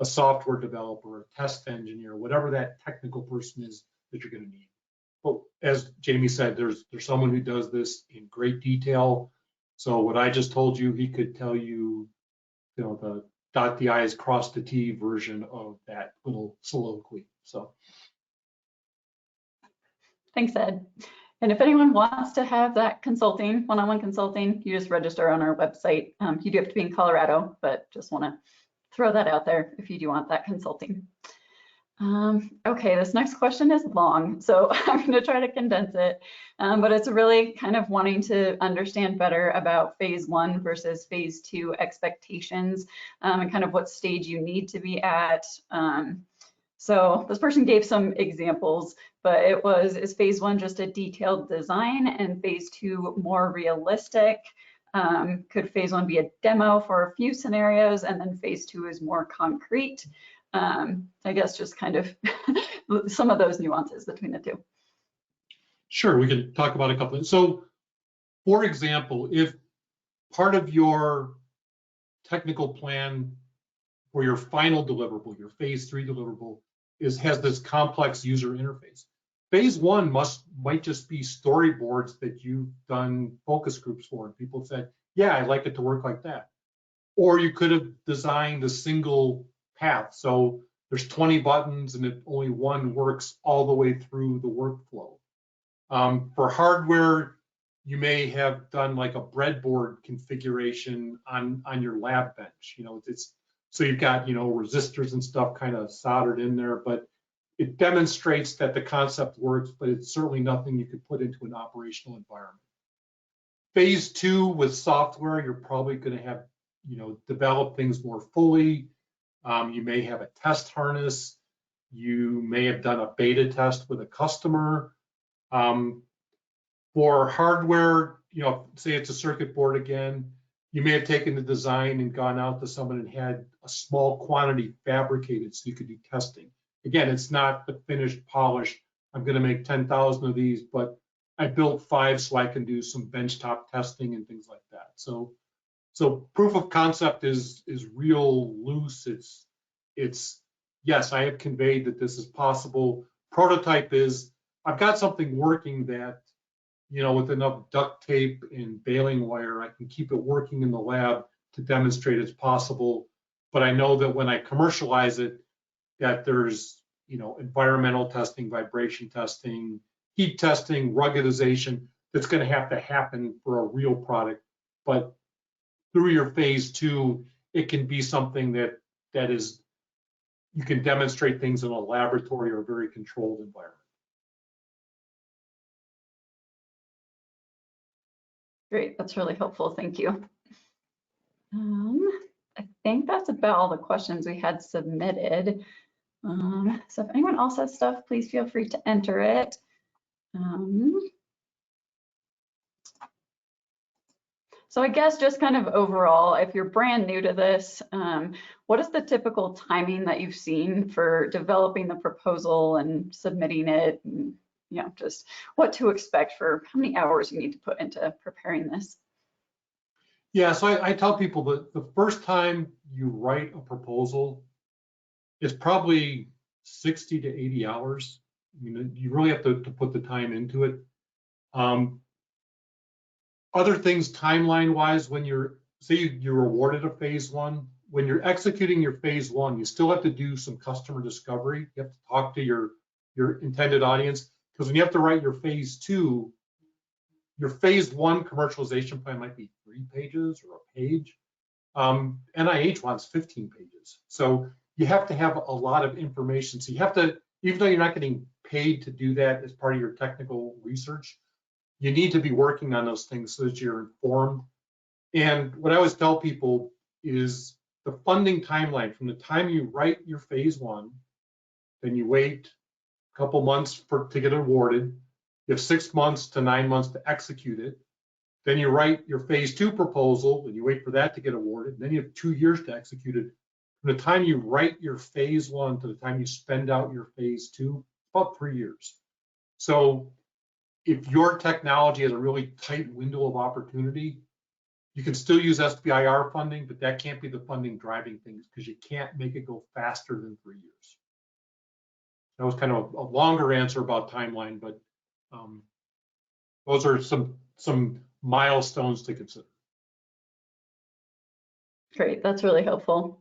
S2: a software developer, a test engineer, whatever that technical person is that you're going to need. But as Jamie said, there's someone who does this in great detail. So what I just told you, he could tell you, the dot the I's, cross the T version of that little soliloquy. So.
S1: Thanks, Ed. And if anyone wants to have that consulting, one-on-one consulting, you just register on our website. You do have to be in Colorado, but just want to throw that out there if you do want that consulting. Okay, this next question is long, so I'm going to try to condense it, but it's really kind of wanting to understand better about phase 1 versus phase 2 expectations and kind of what stage you need to be at. So this person gave some examples, but is phase 1 just a detailed design and phase 2 more realistic? Could phase 1 be a demo for a few scenarios and then phase 2 is more concrete? I guess just kind of some of those nuances between the two.
S2: Sure, we can talk about a couple. So, for example, if part of your technical plan for your final deliverable, your phase 3 deliverable, has this complex user interface. Phase 1 might just be storyboards that you've done focus groups for, and people said, yeah, I'd like it to work like that. Or you could have designed a single path. So there's 20 buttons and only one works all the way through the workflow. For hardware, you may have done like a breadboard configuration on your lab bench. So you've got, resistors and stuff kind of soldered in there, but it demonstrates that the concept works, but it's certainly nothing you could put into an operational environment. Phase 2 with software, you're probably going to have, develop things more fully. You may have a test harness. You may have done a beta test with a customer. For hardware, say it's a circuit board again, you may have taken the design and gone out to someone and had a small quantity fabricated so you could do testing. Again, it's not the finished, polished, I'm going to make 10,000 of these, but I built 5 so I can do some benchtop testing and things like that. So proof of concept is real loose. It's yes, I have conveyed that this is possible. Prototype is I've got something working that, with enough duct tape and baling wire, I can keep it working in the lab to demonstrate it's possible. But I know that when I commercialize it, that there's, environmental testing, vibration testing, heat testing, ruggedization that's going to have to happen for a real product. But through your phase 2, it can be something that is, you can demonstrate things in a laboratory or a very controlled environment. Great,
S1: that's really helpful, thank you. I think that's about all the questions we had submitted. So if anyone else has stuff, please feel free to enter it. So I guess just kind of overall, if you're brand new to this, what is the typical timing that you've seen for developing the proposal and submitting it? And, you know, just what to expect for how many hours you need to put into preparing this?
S2: Yeah, so I tell people that the first time you write a proposal is probably 60 to 80 hours. You know, you really have to put the time into it. Other things timeline-wise, when you're awarded a phase one, when you're executing your phase one, you still have to do some customer discovery. You have to talk to your intended audience, because when you have to write your phase two, your phase one commercialization plan might be 3 pages or a page. NIH wants 15 pages. So you have to have a lot of information. So you have to, even though you're not getting paid to do that as part of your technical research, you need to be working on those things so that you're informed. And what I always tell people is the funding timeline from the time you write your phase one, then you wait a couple months to get awarded. You have 6 months to 9 months to execute it. Then you write your phase two proposal and you wait for that to get awarded. Then you have 2 years to execute it. From the time you write your phase one to the time you spend out your phase two, about 3 years. So if your technology has a really tight window of opportunity, you can still use SBIR funding, but that can't be the funding driving things because you can't make it go faster than 3 years. That was kind of a longer answer about timeline, but those are some milestones to consider.
S1: Great, that's really helpful.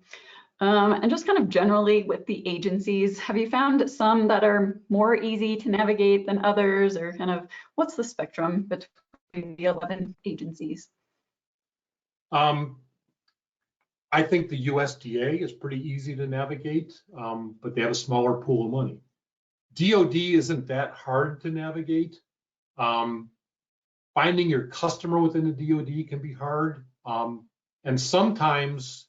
S1: And just kind of generally with the agencies, have you found some that are more easy to navigate than others, or kind of what's the spectrum between the 11 agencies?
S2: I think the USDA is pretty easy to navigate, but they have a smaller pool of money. DoD isn't that hard to navigate. Finding your customer within the DoD can be hard. And sometimes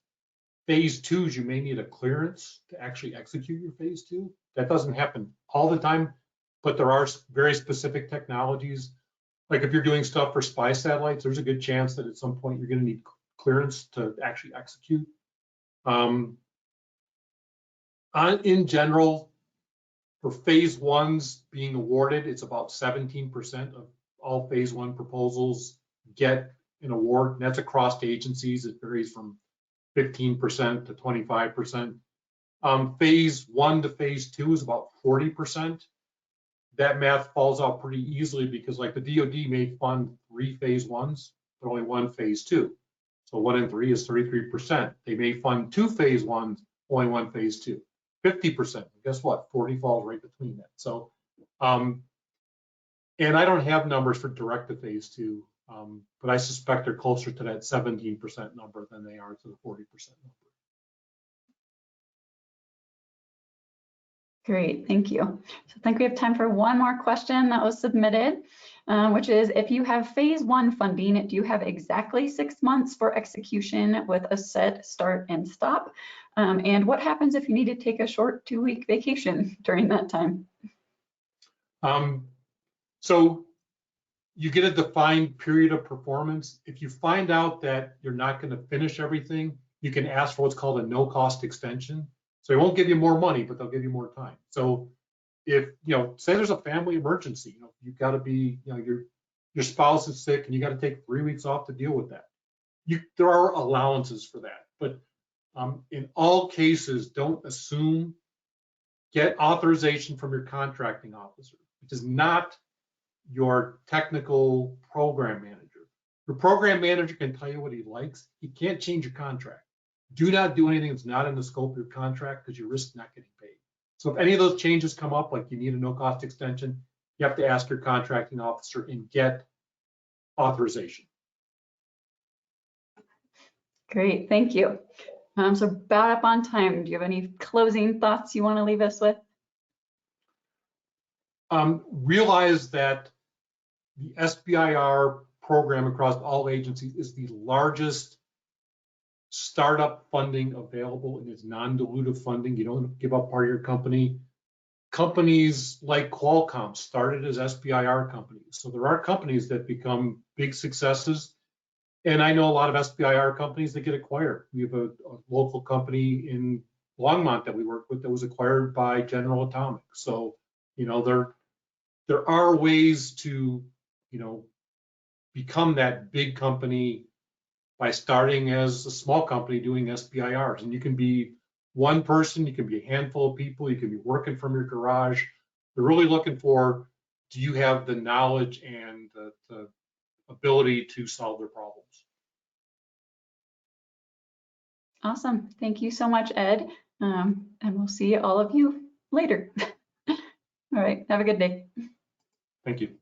S2: phase twos, you may need a clearance to actually execute your phase two. That doesn't happen all the time, but there are very specific technologies. Like if you're doing stuff for spy satellites, there's a good chance that at some point you're going to need clearance to actually execute. In general, for phase ones being awarded, it's about 17% of all phase one proposals get an award, and that's across agencies. It varies from 15% to 25%. Phase one to phase two is about 40%. That math falls out pretty easily because like the DoD may fund 3 phase ones, but only 1 phase two. So 1 in 3 is 33%. They may fund 2 phase ones, only 1 phase two. 50%. Guess what? 40 falls right between that. So, and I don't have numbers for direct to phase two, but I suspect they're closer to that 17% number than they are to the 40% number.
S1: Great, thank you. So I think we have time for one more question that was submitted, which is, if you have phase one funding, do you have exactly 6 months for execution with a set start and stop? And what happens if you need to take a short 2-week vacation during that time?
S2: So you get a defined period of performance. If you find out that you're not going to finish everything, you can ask for what's called a no-cost extension. So they won't give you more money, but they'll give you more time. So if, say there's a family emergency, you've got to be, your spouse is sick and you got to take 3 weeks off to deal with that. There are allowances for that, but in all cases, don't assume. Get authorization from your contracting officer, which is not your technical program manager. Your program manager can tell you what he likes. He can't change your contract. Do not do anything that's not in the scope of your contract because you risk not getting paid. So if any of those changes come up, like you need a no-cost extension, you have to ask your contracting officer and get authorization.
S1: Great, thank you. So about up on time, do you have any closing thoughts you want to leave us with?
S2: Realize that the SBIR program across all agencies is the largest startup funding available, and it's non-dilutive funding. You don't give up part of your company. Companies like Qualcomm started as SBIR companies. So there are companies that become big successes. And I know a lot of SBIR companies that get acquired. We have a local company in Longmont that we work with that was acquired by General Atomic. So, you know, there are ways to, you know, become that big company by starting as a small company doing SBIRs. And you can be one person, you can be a handful of people, you can be working from your garage. They're really looking for, do you have the knowledge and the ability to solve their problems?
S1: Awesome. Thank you so much, Ed. And we'll see all of you later. All right. Have a good day.
S2: Thank you.